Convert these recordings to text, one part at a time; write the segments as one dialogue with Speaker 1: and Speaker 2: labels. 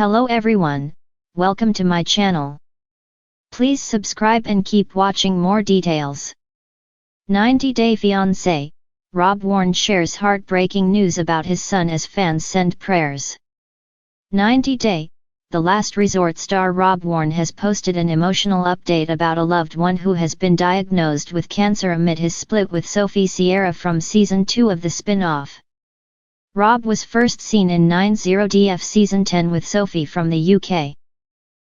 Speaker 1: Hello everyone, welcome to my channel. Please subscribe and keep watching more details. 90-Day Fiancé, Rob Warne shares heartbreaking news about his son as fans send prayers. 90-Day, the Last Resort star Rob Warne has posted an emotional update about a loved one who has been diagnosed with cancer amid his split with Sophie Sierra from Season 2 of the spin-off. Rob was first seen in 90DF Season 10 with Sophie from the UK.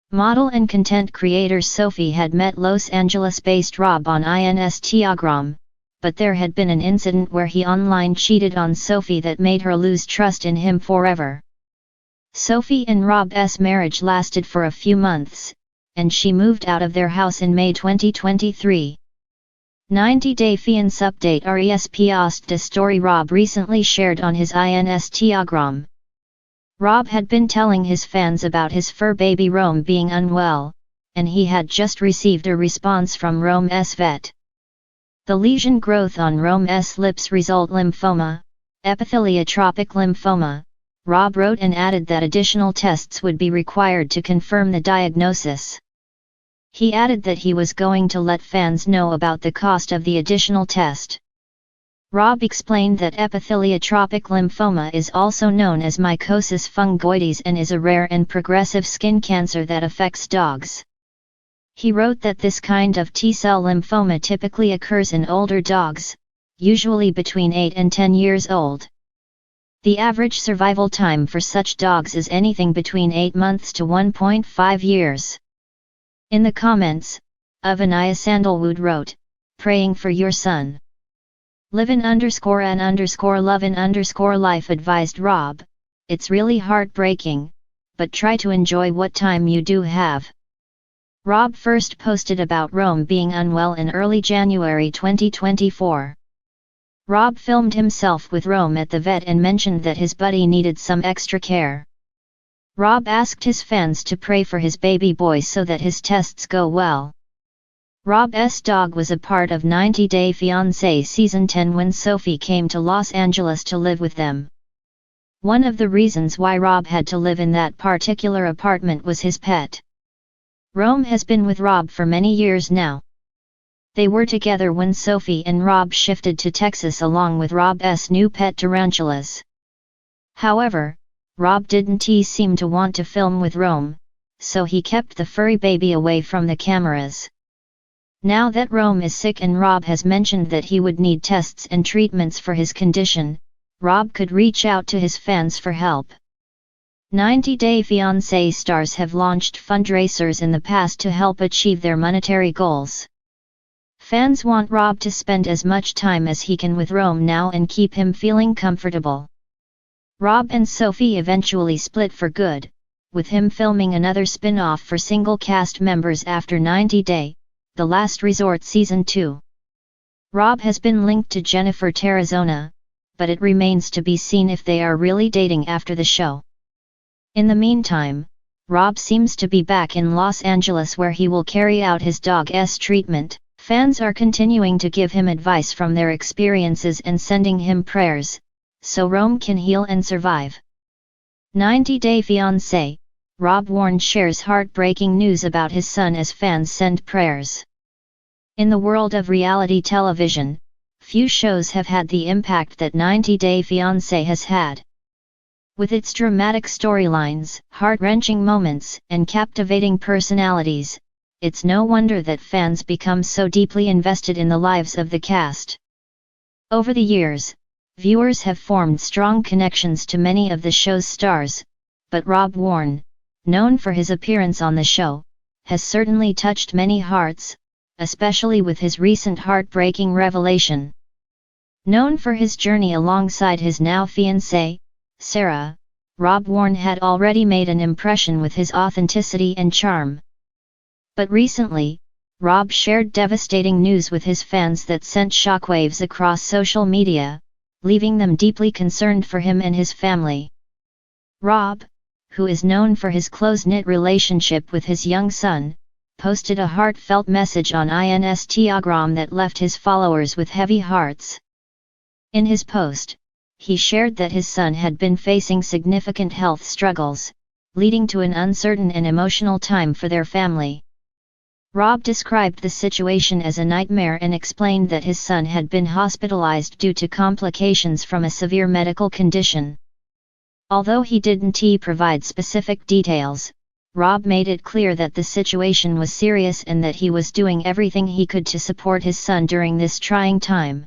Speaker 1: Model and content creator Sophie had met Los Angeles-based Rob on Instagram, but there had been an incident where he online cheated on Sophie that made her lose trust in him forever. Sophie and Rob's marriage lasted for a few months, and she moved out of their house in May 2023. 90-Day Fiancé update respost the story Rob recently shared on his Instagram. Rob had been telling his fans about his fur baby Rome being unwell, and he had just received a response from Rome's vet. The lesion growth on Rome's lips result lymphoma, epitheliotropic lymphoma, Rob wrote and added that additional tests would be required to confirm the diagnosis. He added that he was going to let fans know about the cost of the additional test. Rob explained that epitheliotropic lymphoma is also known as mycosis fungoides and is a rare and progressive skin cancer that affects dogs. He wrote that this kind of T-cell lymphoma typically occurs in older dogs, usually between 8 and 10 years old. The average survival time for such dogs is anything between 8 months to 1.5 years. In the comments, Avaniah Sandalwood wrote, "Praying for your son. Livin_an_lovin_life advised Rob, it's really heartbreaking, but try to enjoy what time you do have." Rob first posted about Rome being unwell in early January 2024. Rob filmed himself with Rome at the vet and mentioned that his buddy needed some extra care. Rob asked his fans to pray for his baby boy so that his tests go well. Rob's dog was a part of 90-Day Fiancé Season 10 when Sophie came to Los Angeles to live with them. One of the reasons why Rob had to live in that particular apartment was his pet. Rome has been with Rob for many years now. They were together when Sophie and Rob shifted to Texas along with Rob's new pet tarantulas. However, Rob didn't seem to want to film with Rome, so he kept the furry baby away from the cameras. Now that Rome is sick and Rob has mentioned that he would need tests and treatments for his condition, Rob could reach out to his fans for help. 90-Day Fiancé stars have launched fundraisers in the past to help achieve their monetary goals. Fans want Rob to spend as much time as he can with Rome now and keep him feeling comfortable. Rob and Sophie eventually split for good, with him filming another spin-off for single cast members after 90-Day, The Last Resort Season 2. Rob has been linked to Jennifer Terrazona, but it remains to be seen if they are really dating after the show. In the meantime, Rob seems to be back in Los Angeles where he will carry out his dog's treatment. Fans are continuing to give him advice from their experiences and sending him prayers, so Rome can heal and survive. 90-Day Fiancé, Rob Warne shares heartbreaking news about his son as fans send prayers. In the world of reality television, few shows have had the impact that 90-Day Fiancé has had. With its dramatic storylines, heart-wrenching moments, and captivating personalities, it's no wonder that fans become so deeply invested in the lives of the cast. Over the years, viewers have formed strong connections to many of the show's stars, but Rob Warne, known for his appearance on the show, has certainly touched many hearts, especially with his recent heartbreaking revelation. Known for his journey alongside his now fiancée, Sarah, Rob Warne had already made an impression with his authenticity and charm. But recently, Rob shared devastating news with his fans that sent shockwaves across social media, leaving them deeply concerned for him and his family. Rob, who is known for his close-knit relationship with his young son, posted a heartfelt message on Instagram that left his followers with heavy hearts. In his post, he shared that his son had been facing significant health struggles, leading to an uncertain and emotional time for their family. Rob described the situation as a nightmare and explained that his son had been hospitalized due to complications from a severe medical condition. Although he didn't provide specific details, Rob made it clear that the situation was serious and that he was doing everything he could to support his son during this trying time.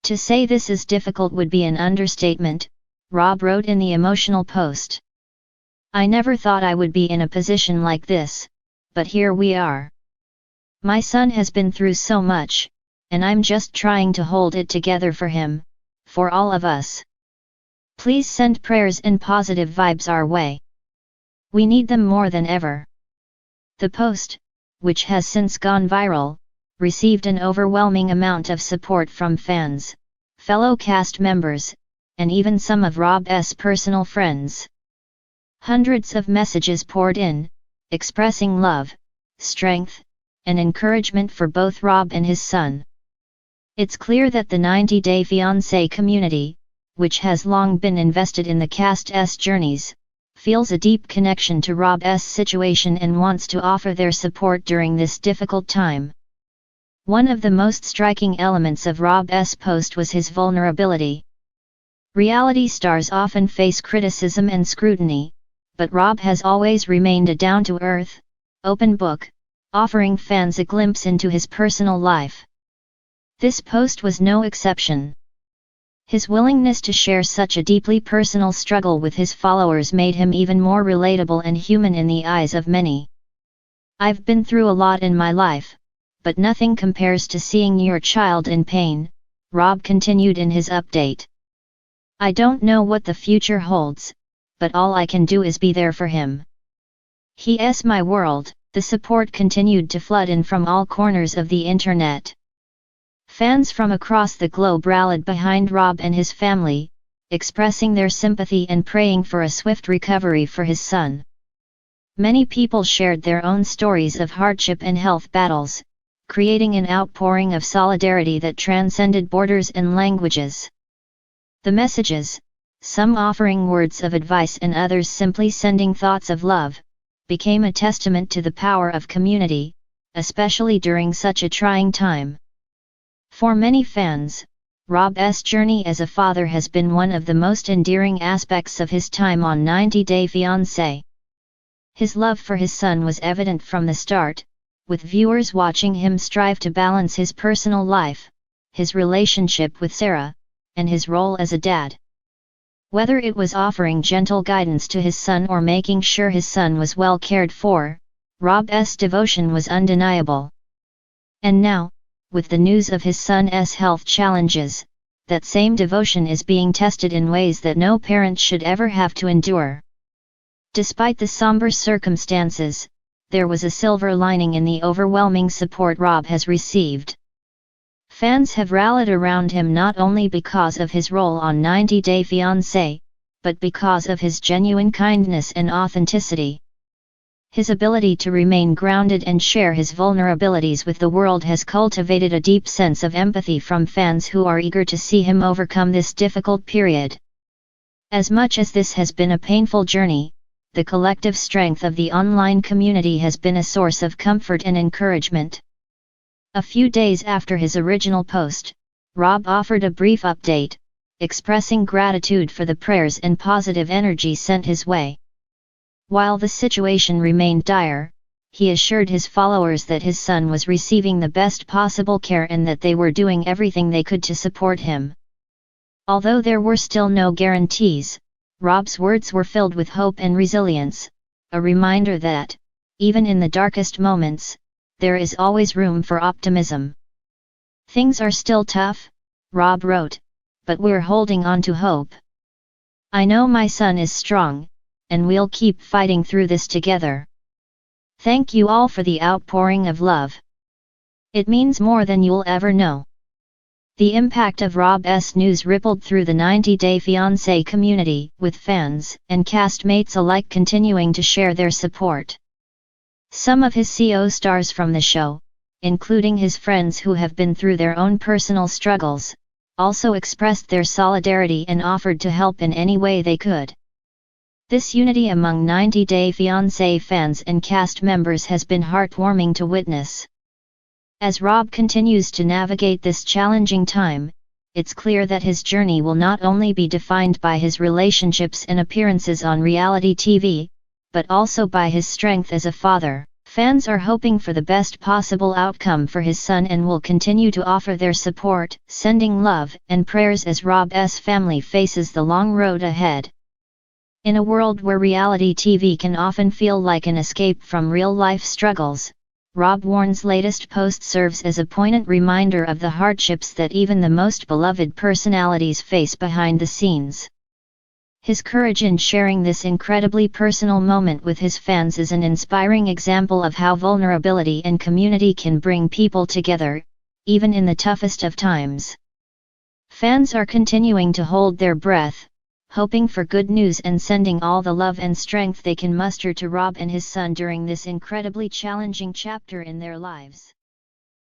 Speaker 1: To say this is difficult would be an understatement, Rob wrote in the emotional post. I never thought I would be in a position like this, but here we are. My son has been through so much, and I'm just trying to hold it together for him, for all of us. Please send prayers and positive vibes our way. We need them more than ever. The post, which has since gone viral, received an overwhelming amount of support from fans, fellow cast members, and even some of Rob's personal friends. Hundreds of messages poured in, expressing love, strength, and encouragement for both Rob and his son. It's clear that the 90-Day Fiancé community, which has long been invested in the cast's journeys, feels a deep connection to Rob's situation and wants to offer their support during this difficult time. One of the most striking elements of Rob's post was his vulnerability. Reality stars often face criticism and scrutiny, but Rob has always remained a down-to-earth, open book, offering fans a glimpse into his personal life. This post was no exception. His willingness to share such a deeply personal struggle with his followers made him even more relatable and human in the eyes of many. I've been through a lot in my life, but nothing compares to seeing your child in pain, Rob continued in his update. I don't know what the future holds, but all I can do is be there for him. He's my world. The support continued to flood in from all corners of the internet. Fans from across the globe rallied behind Rob and his family, expressing their sympathy and praying for a swift recovery for his son. Many people shared their own stories of hardship and health battles, creating an outpouring of solidarity that transcended borders and languages. The messages, some offering words of advice and others simply sending thoughts of love, became a testament to the power of community, especially during such a trying time. For many fans, Rob's journey as a father has been one of the most endearing aspects of his time on 90-Day Fiancé. His love for his son was evident from the start, with viewers watching him strive to balance his personal life, his relationship with Sarah, and his role as a dad. Whether it was offering gentle guidance to his son or making sure his son was well cared for, Rob's devotion was undeniable. And now, with the news of his son's health challenges, that same devotion is being tested in ways that no parent should ever have to endure. Despite the somber circumstances, there was a silver lining in the overwhelming support Rob has received. Fans have rallied around him not only because of his role on 90-Day Fiancé, but because of his genuine kindness and authenticity. His ability to remain grounded and share his vulnerabilities with the world has cultivated a deep sense of empathy from fans who are eager to see him overcome this difficult period. As much as this has been a painful journey, the collective strength of the online community has been a source of comfort and encouragement. A few days after his original post, Rob offered a brief update, expressing gratitude for the prayers and positive energy sent his way. While the situation remained dire, he assured his followers that his son was receiving the best possible care and that they were doing everything they could to support him. Although there were still no guarantees, Rob's words were filled with hope and resilience, a reminder that, even in the darkest moments, there is always room for optimism. Things are still tough, Rob wrote, but we're holding on to hope. I know my son is strong, and we'll keep fighting through this together. Thank you all for the outpouring of love. It means more than you'll ever know. The impact of Rob's news rippled through the 90-Day Fiancé community, with fans and castmates alike continuing to share their support. Some of his co-stars from the show, including his friends who have been through their own personal struggles, also expressed their solidarity and offered to help in any way they could. This unity among 90 Day Fiancé fans and cast members has been heartwarming to witness. As Rob continues to navigate this challenging time, it's clear that his journey will not only be defined by his relationships and appearances on reality TV, but also by his strength as a father. Fans are hoping for the best possible outcome for his son and will continue to offer their support, sending love and prayers as Rob's family faces the long road ahead. In a world where reality TV can often feel like an escape from real-life struggles, Rob Warne's latest post serves as a poignant reminder of the hardships that even the most beloved personalities face behind the scenes. His courage in sharing this incredibly personal moment with his fans is an inspiring example of how vulnerability and community can bring people together, even in the toughest of times. Fans are continuing to hold their breath, hoping for good news and sending all the love and strength they can muster to Rob and his son during this incredibly challenging chapter in their lives.